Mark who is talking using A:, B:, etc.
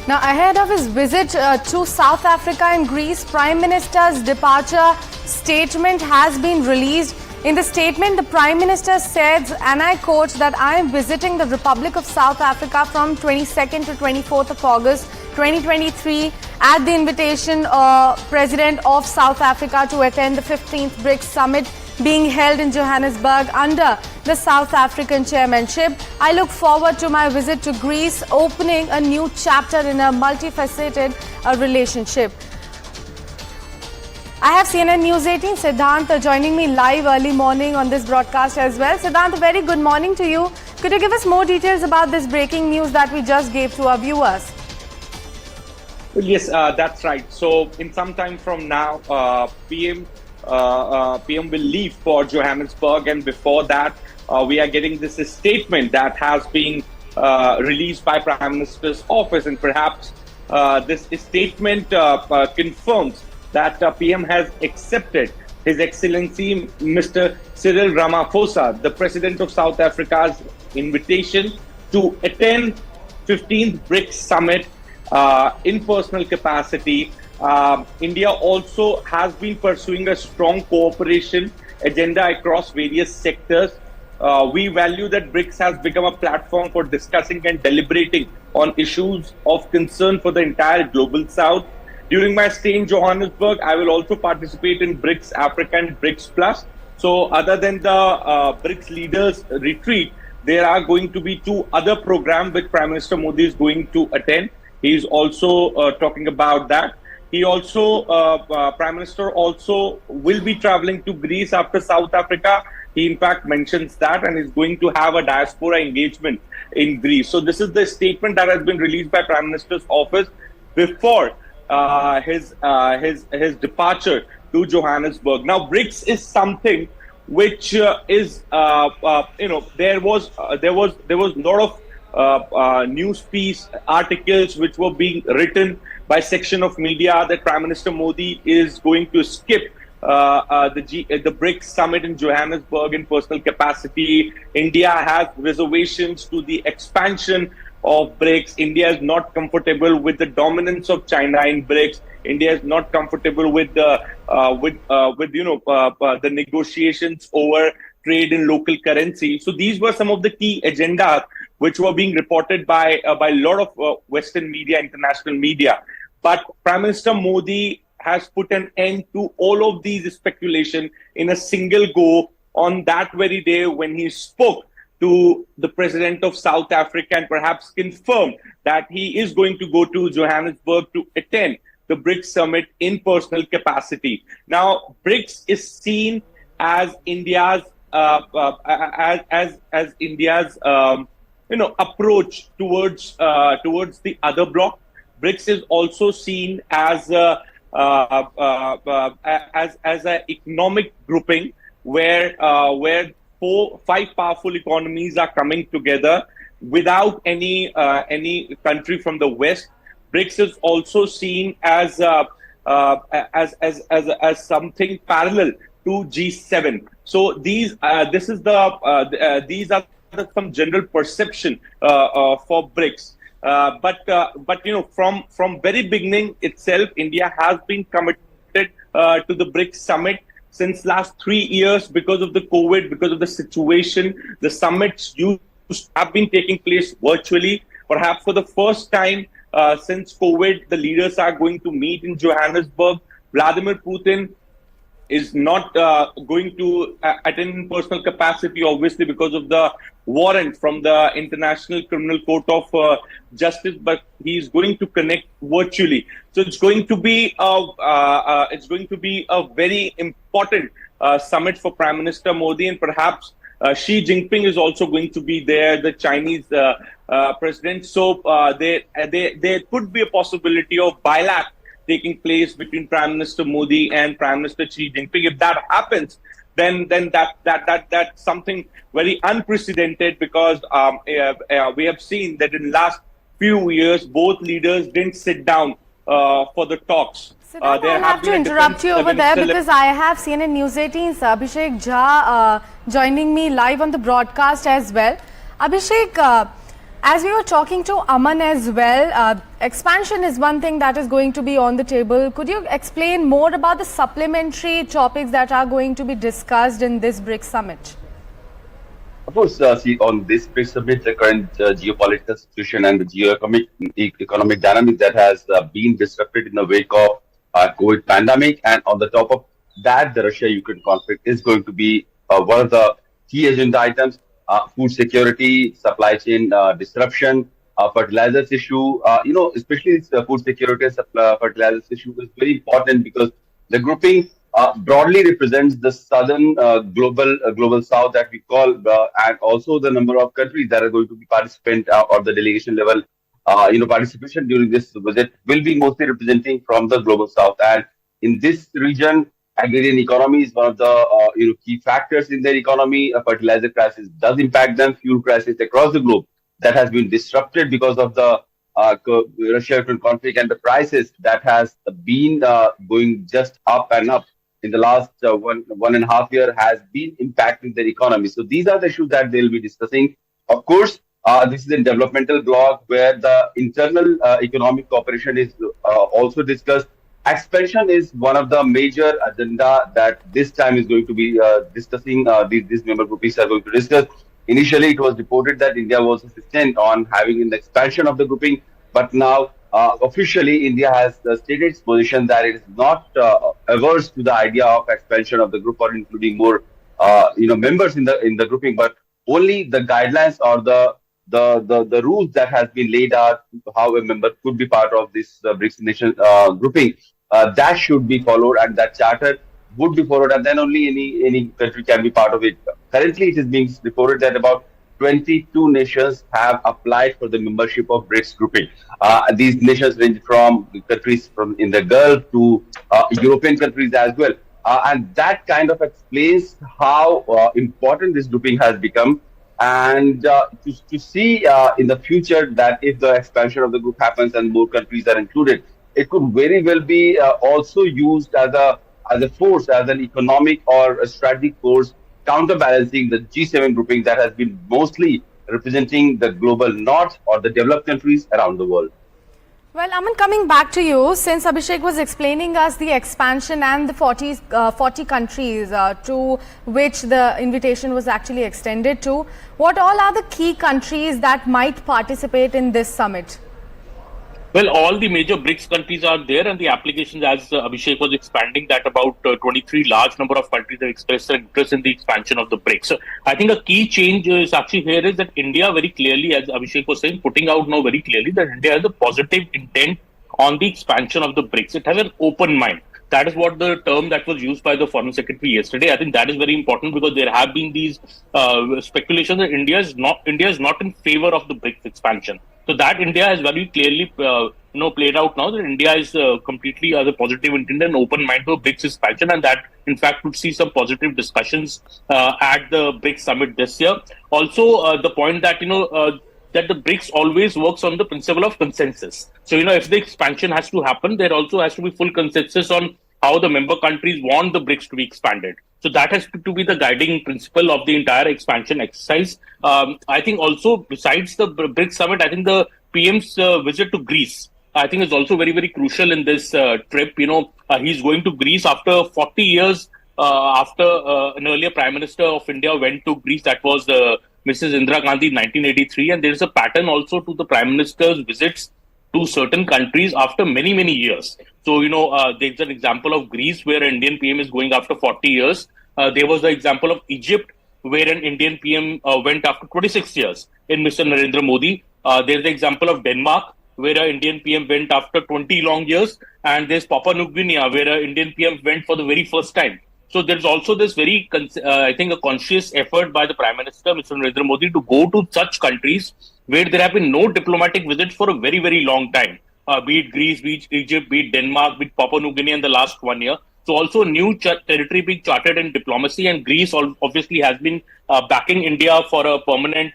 A: Now, ahead of his visit to South Africa and Greece, Prime Minister's departure statement has been released. In the statement, the Prime Minister said, and I quote, that I am visiting the Republic of South Africa from 22nd to 24th of August 2023 at the invitation of President of South Africa to attend the 15th BRICS Summit being held in Johannesburg under the South African chairmanship. I look forward to my visit to Greece, opening a new chapter in a multifaceted relationship. I have CNN News 18, Siddhant, joining me live early morning on this broadcast as well. Siddhant, a very good morning to you. Could you give us more details about this breaking news that we just gave to our viewers?
B: Well, yes, that's right. So in some time from now, PM will leave for Johannesburg, and before that, we are getting this statement that has been released by Prime Minister's office, and perhaps this statement confirms that PM has accepted His Excellency Mr. Cyril Ramaphosa, the President of South Africa's invitation to attend 15th BRICS Summit in personal capacity. India also has been pursuing a strong cooperation agenda across various sectors. We value that BRICS has become a platform for discussing and deliberating on issues of concern for the entire global South. During my stay in Johannesburg, I will also participate in BRICS Africa and BRICS Plus. So other than the BRICS leaders retreat, there are going to be two other programs which Prime Minister Modi is going to attend. He is also talking about that. He also, Prime Minister also will be traveling to Greece after South Africa. He in fact mentions that, and is going to have a diaspora engagement in Greece. So this is the statement that has been released by Prime Minister's office before his departure to Johannesburg. Now, BRICS is something which is there was a lot of news piece articles which were being written by section of media that Prime Minister Modi is going to skip the BRICS Summit in Johannesburg in personal capacity. India has reservations to the expansion of BRICS. India is not comfortable with the dominance of China in BRICS. India is not comfortable with the the negotiations over trade in local currency. So these were some of the key agendas which were being reported by a lot of Western media, international media. But Prime Minister Modi has put an end to all of these speculation in a single go on that very day when he spoke to the President of South Africa, and perhaps confirmed that he is going to go to Johannesburg to attend the BRICS Summit in personal capacity. Now, BRICS is seen as India's India's approach towards the other bloc. BRICS is also seen as an economic grouping where 5 powerful economies are coming together without any country from the West. BRICS is also seen as something parallel to G7. So these are some general perception for BRICS. But from very beginning itself, India has been committed to the BRICS Summit. Since last 3 years, because of the COVID, because of the situation, the summits have been taking place virtually. Perhaps for the first time since COVID, the leaders are going to meet in Johannesburg. Vladimir Putin is not going to attend in personal capacity, obviously, because of the warrant from the International Criminal Court of Justice, but he is going to connect virtually. So it's going to be a very important summit for Prime Minister Modi, and perhaps Xi Jinping is also going to be there, the Chinese president. So there could be a possibility of bilateral taking place between Prime Minister Modi and Prime Minister Xi Jinping. If that happens, then that's something very unprecedented, because we have seen that in the last few years, both leaders didn't sit down for the talks.
A: Siddhant, I'll have to interrupt you over there because I have CNN News 18's Abhishek Jha joining me live on the broadcast as well. Abhishek, As we were talking to Aman as well, expansion is one thing that is going to be on the table. Could you explain more about the supplementary topics that are going to be discussed in this BRICS summit?
C: Of course, see, on this BRICS Summit, the current geopolitical situation and the economic dynamics that has been disrupted in the wake of COVID pandemic, and on the top of that, the Russia-Ukraine conflict is going to be one of the key agenda items. Food security, supply chain disruption, fertilizers issue. Especially this food security and fertilizers issue is very important because the grouping broadly represents the southern global south that we call, and also the number of countries that are going to be participant or the delegation level. Participation during this visit will be mostly representing from the global south, and in this region, agrarian economy is one of the key factors in their economy. A fertilizer crisis does impact them. Fuel crisis across the globe that has been disrupted because of the Russia-Ukraine conflict, and the prices that has been going just up and up in the last 1.5 years has been impacting their economy. So these are the issues that they'll be discussing. Of course, this is a developmental block where the internal economic cooperation is also discussed. Expansion is one of the major agenda that this time is going to be discussing. These member groupings are going to discuss. Initially, it was reported that India was insistent on having an expansion of the grouping, but now officially India has stated its position that it is not averse to the idea of expansion of the group or including more members in the grouping, but only the guidelines or the rules that has been laid out how a member could be part of this BRICS nation grouping. That should be followed, and that charter would be followed, and then only any country can be part of it. Currently, it is being reported that about 22 nations have applied for the membership of BRICS grouping. These nations range from countries from in the Gulf to European countries as well, and that kind of explains how important this grouping has become. And to see in the future that if the expansion of the group happens and more countries are included, it could very well be also used as a force, as an economic or a strategic force, counterbalancing the G7 grouping that has been mostly representing the global north or the developed countries around the world.
A: Well, Aman, coming back to you, since Abhishek was explaining us the expansion and the 40 countries to which the invitation was actually extended to, what all are the key countries that might participate in this summit?
D: Well, all the major BRICS countries are there, and the applications, as Abhishek was expanding, that about 23 large number of countries have expressed their interest in the expansion of the BRICS. So I think a key change is actually here is that India very clearly, as Abhishek was saying, putting out now very clearly that India has a positive intent on the expansion of the BRICS. It has an open mind. That is what the term that was used by the Foreign Secretary yesterday. I think that is very important because there have been these speculations that India is not in favor of the BRICS expansion. So that India has very clearly played out now that India is completely as a positive intent and open mind to BRICS expansion, and that in fact would see some positive discussions at the BRICS summit this year. Also, the point that that the BRICS always works on the principle of consensus. So if the expansion has to happen, there also has to be full consensus on how the member countries want the BRICS to be expanded. So that has to be the guiding principle of the entire expansion exercise. I think also besides the BRICS summit, I think the PM's visit to Greece, I think is also very, very crucial in this trip. He's going to Greece after 40 years after an earlier Prime Minister of India went to Greece. That was Mrs. Indira Gandhi in 1983. And there is a pattern also to the Prime Minister's visits to certain countries after many, many years. So, there's an example of Greece where an Indian PM is going after 40 years. There was the example of Egypt where an Indian PM went after 26 years in Mr. Narendra Modi. There's the example of Denmark where an Indian PM went after 20 long years. And there's Papua New Guinea where an Indian PM went for the very first time. So there's also this very, I think, a conscious effort by the Prime Minister, Mr. Narendra Modi, to go to such countries where there have been no diplomatic visits for a very, very long time. Be it Greece, be it Egypt, be it Denmark, be it Papua New Guinea in the last 1 year. So also new territory being charted in diplomacy, and Greece obviously has been backing India for a permanent